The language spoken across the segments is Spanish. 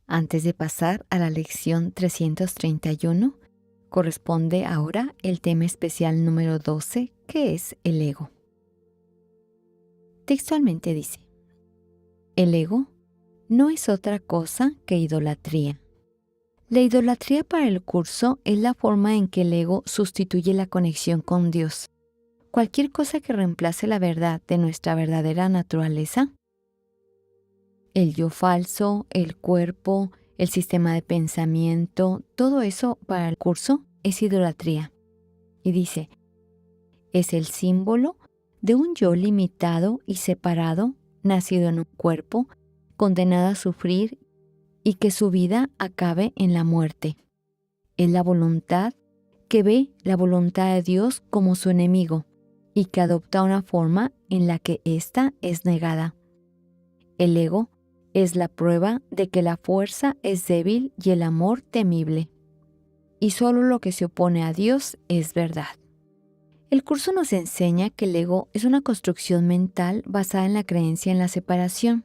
Antes de pasar a la lección 331, corresponde ahora el tema especial número 12, que es el ego. Textualmente dice: el ego no es otra cosa que idolatría. La idolatría para el curso es la forma en que el ego sustituye la conexión con Dios. Cualquier cosa que reemplace la verdad de nuestra verdadera naturaleza, el yo falso, el cuerpo, el sistema de pensamiento, todo eso para el curso es idolatría. Y dice, es el símbolo de un yo limitado y separado, nacido en un cuerpo, condenado a sufrir y que su vida acabe en la muerte. Es la voluntad que ve la voluntad de Dios como su enemigo y que adopta una forma en la que ésta es negada. El ego es la prueba de que la fuerza es débil y el amor temible. Y solo lo que se opone a Dios es verdad. El curso nos enseña que el ego es una construcción mental basada en la creencia en la separación.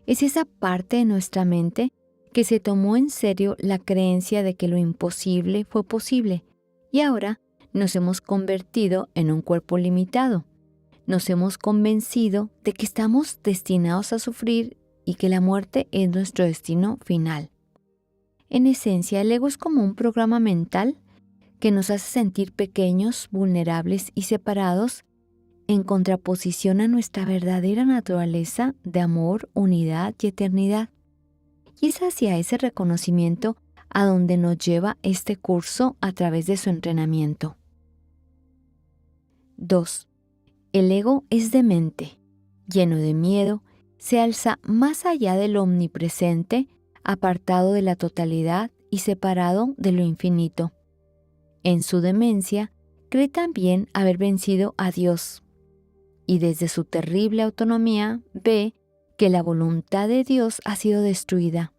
Es esa parte de nuestra mente que se tomó en serio la creencia de que lo imposible fue posible y ahora nos hemos convertido en un cuerpo limitado. Nos hemos convencido de que estamos destinados a sufrir y que la muerte es nuestro destino final. En esencia, el ego es como un programa mental que nos hace sentir pequeños, vulnerables y separados en contraposición a nuestra verdadera naturaleza de amor, unidad y eternidad. Y es hacia ese reconocimiento a donde nos lleva este curso a través de su entrenamiento. 2. El ego es demente, lleno de miedo, se alza más allá de lo omnipresente, apartado de la totalidad y separado de lo infinito. En su demencia, cree también haber vencido a Dios, y desde su terrible autonomía ve que la voluntad de Dios ha sido destruida.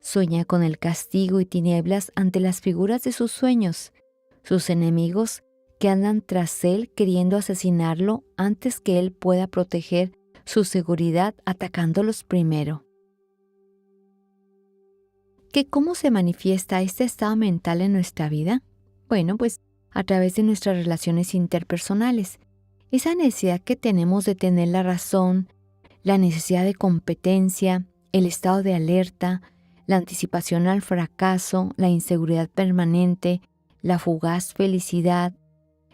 Sueña con el castigo y tinieblas ante las figuras de sus sueños, sus enemigos que andan tras él queriendo asesinarlo antes que él pueda proteger su seguridad atacándolos primero. ¿Cómo se manifiesta este estado mental en nuestra vida? Bueno, pues a través de nuestras relaciones interpersonales. Esa necesidad que tenemos de tener la razón, la necesidad de competencia, el estado de alerta, la anticipación al fracaso, la inseguridad permanente, la fugaz felicidad,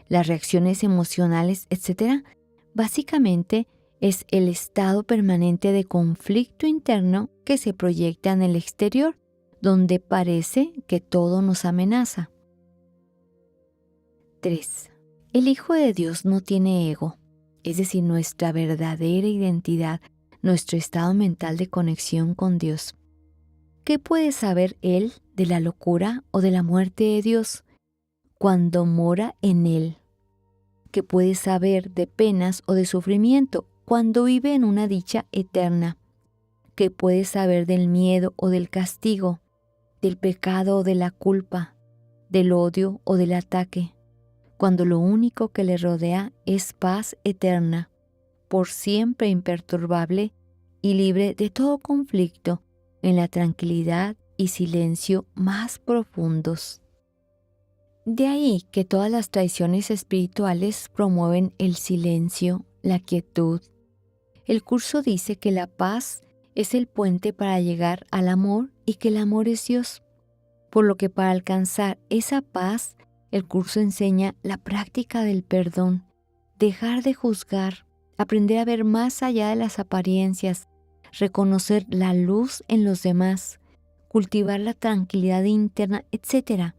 las reacciones emocionales, etc., básicamente es el estado permanente de conflicto interno que se proyecta en el exterior, donde parece que todo nos amenaza. 3. El Hijo de Dios no tiene ego, es decir, nuestra verdadera identidad, nuestro estado mental de conexión con Dios. ¿Qué puede saber Él de la locura o de la muerte de Dios cuando mora en Él? ¿Qué puede saber de penas o de sufrimiento cuando vive en una dicha eterna? ¿Qué puede saber del miedo o del castigo, del pecado o de la culpa, del odio o del ataque, cuando lo único que le rodea es paz eterna, por siempre imperturbable y libre de todo conflicto, en la tranquilidad y silencio más profundos? De ahí que todas las tradiciones espirituales promueven el silencio, la quietud. El curso dice que la paz es el puente para llegar al amor y que el amor es Dios. Por lo que para alcanzar esa paz, el curso enseña la práctica del perdón, dejar de juzgar, aprender a ver más allá de las apariencias, reconocer la luz en los demás, cultivar la tranquilidad interna, etc.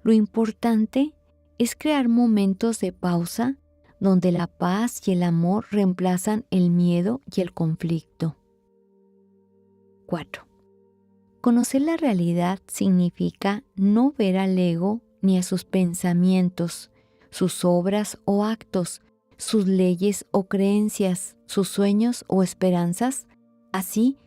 Lo importante es crear momentos de pausa donde la paz y el amor reemplazan el miedo y el conflicto. 4. Conocer la realidad significa no ver al ego ni a sus pensamientos, sus obras o actos, sus leyes o creencias, sus sueños o esperanzas, así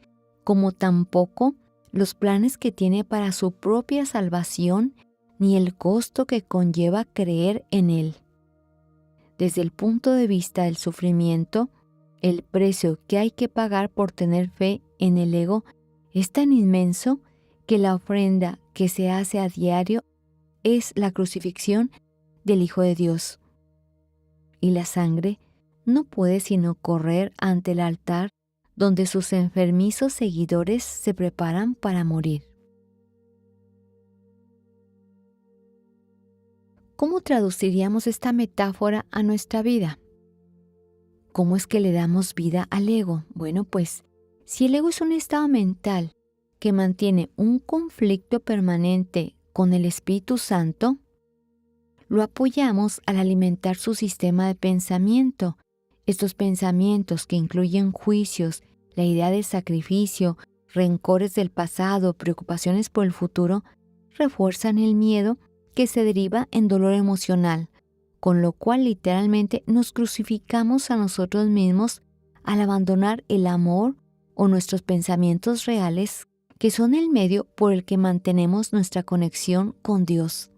como tampoco los planes que tiene para su propia salvación ni el costo que conlleva creer en Él. Desde el punto de vista del sufrimiento, el precio que hay que pagar por tener fe en el ego es tan inmenso que la ofrenda que se hace a diario es la crucifixión del Hijo de Dios. Y la sangre no puede sino correr ante el altar donde sus enfermizos seguidores se preparan para morir. ¿Cómo traduciríamos esta metáfora a nuestra vida? ¿Cómo es que le damos vida al ego? Bueno, pues, si el ego es un estado mental que mantiene un conflicto permanente con el Espíritu Santo, lo apoyamos al alimentar su sistema de pensamiento. Estos pensamientos que incluyen juicios, la idea de sacrificio, rencores del pasado, preocupaciones por el futuro, refuerzan el miedo que se deriva en dolor emocional, con lo cual literalmente nos crucificamos a nosotros mismos al abandonar el amor o nuestros pensamientos reales, que son el medio por el que mantenemos nuestra conexión con Dios.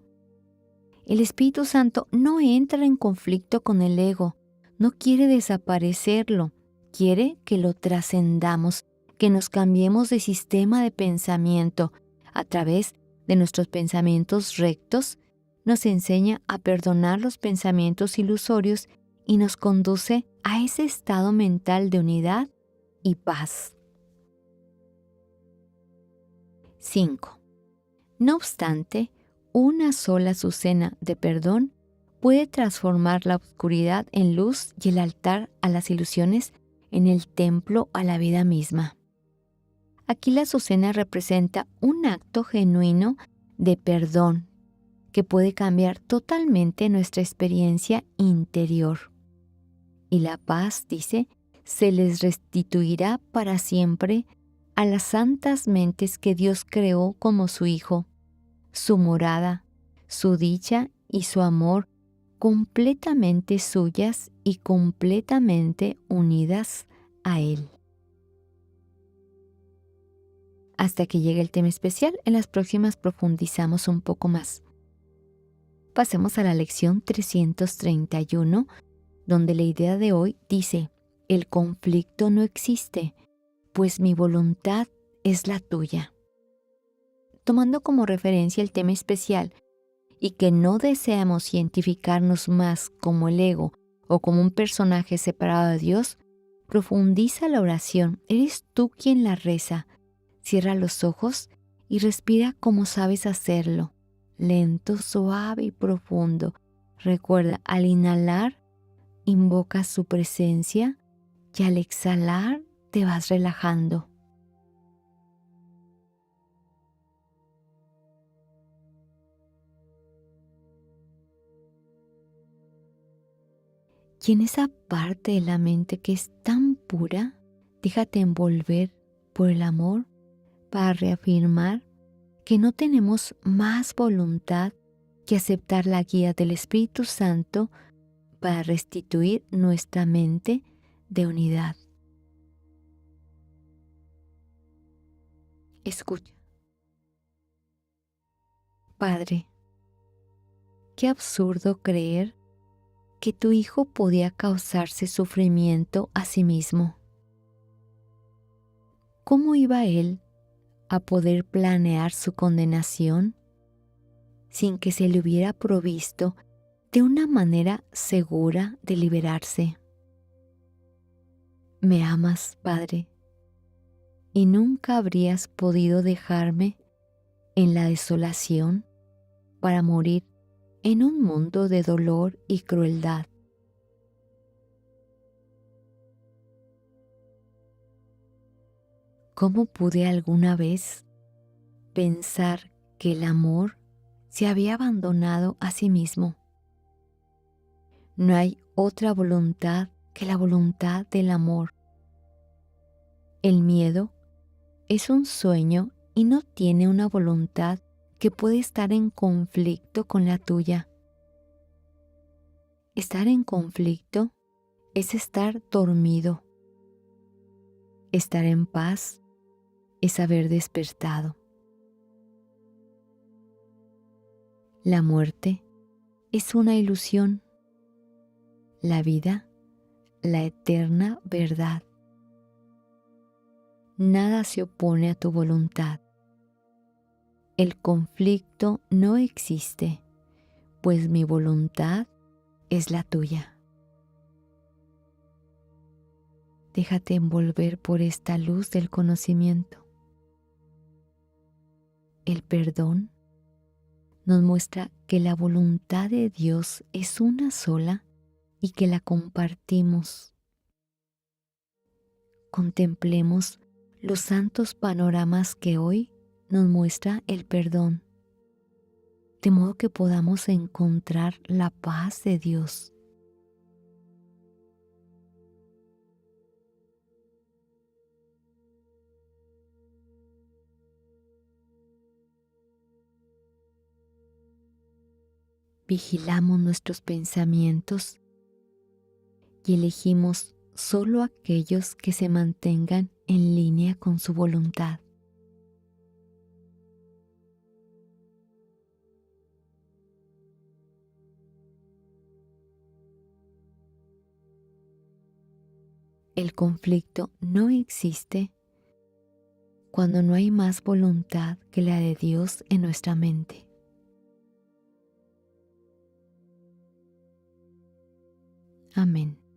El Espíritu Santo no entra en conflicto con el ego, no quiere desaparecerlo, quiere que lo trascendamos, que nos cambiemos de sistema de pensamiento a través de nuestros pensamientos rectos, nos enseña a perdonar los pensamientos ilusorios y nos conduce a ese estado mental de unidad y paz. 5. No obstante, una sola azucena de perdón puede transformar la oscuridad en luz y el altar a las ilusiones en el templo a la vida misma. Aquí la azucena representa un acto genuino de perdón que puede cambiar totalmente nuestra experiencia interior. Y la paz, dice, se les restituirá para siempre a las santas mentes que Dios creó como su Hijo, su morada, su dicha y su amor completamente suyas y completamente unidas a Él. Hasta que llegue el tema especial, en las próximas profundizamos un poco más. Pasemos a la lección 331, donde la idea de hoy dice: el conflicto no existe, pues mi voluntad es la tuya. Tomando como referencia el tema especial y que no deseamos identificarnos más como el ego o como un personaje separado de Dios, profundiza la oración. Eres tú quien la reza. Cierra los ojos y respira como sabes hacerlo, lento, suave y profundo. Recuerda, al inhalar, invocas su presencia y al exhalar te vas relajando. Y en esa parte de la mente que es tan pura, déjate envolver por el amor para reafirmar que no tenemos más voluntad que aceptar la guía del Espíritu Santo para restituir nuestra mente de unidad. Escucha. Padre, qué absurdo creer que tu Hijo podía causarse sufrimiento a sí mismo. ¿Cómo iba Él a poder planear su condenación sin que se le hubiera provisto de una manera segura de liberarse? Me amas, Padre, y nunca habrías podido dejarme en la desolación para morir en un mundo de dolor y crueldad. ¿Cómo pude alguna vez pensar que el amor se había abandonado a sí mismo? No hay otra voluntad que la voluntad del amor. El miedo es un sueño y no tiene una voluntad que puede estar en conflicto con la tuya. Estar en conflicto es estar dormido. Estar en paz es haber despertado. La muerte es una ilusión. La vida, la eterna verdad. Nada se opone a tu voluntad. El conflicto no existe, pues mi voluntad es la tuya. Déjate envolver por esta luz del conocimiento. El perdón nos muestra que la voluntad de Dios es una sola y que la compartimos. Contemplemos los santos panoramas que hoy nos muestra el perdón, de modo que podamos encontrar la paz de Dios. Vigilamos nuestros pensamientos y elegimos solo aquellos que se mantengan en línea con su voluntad. El conflicto no existe cuando no hay más voluntad que la de Dios en nuestra mente. Amén.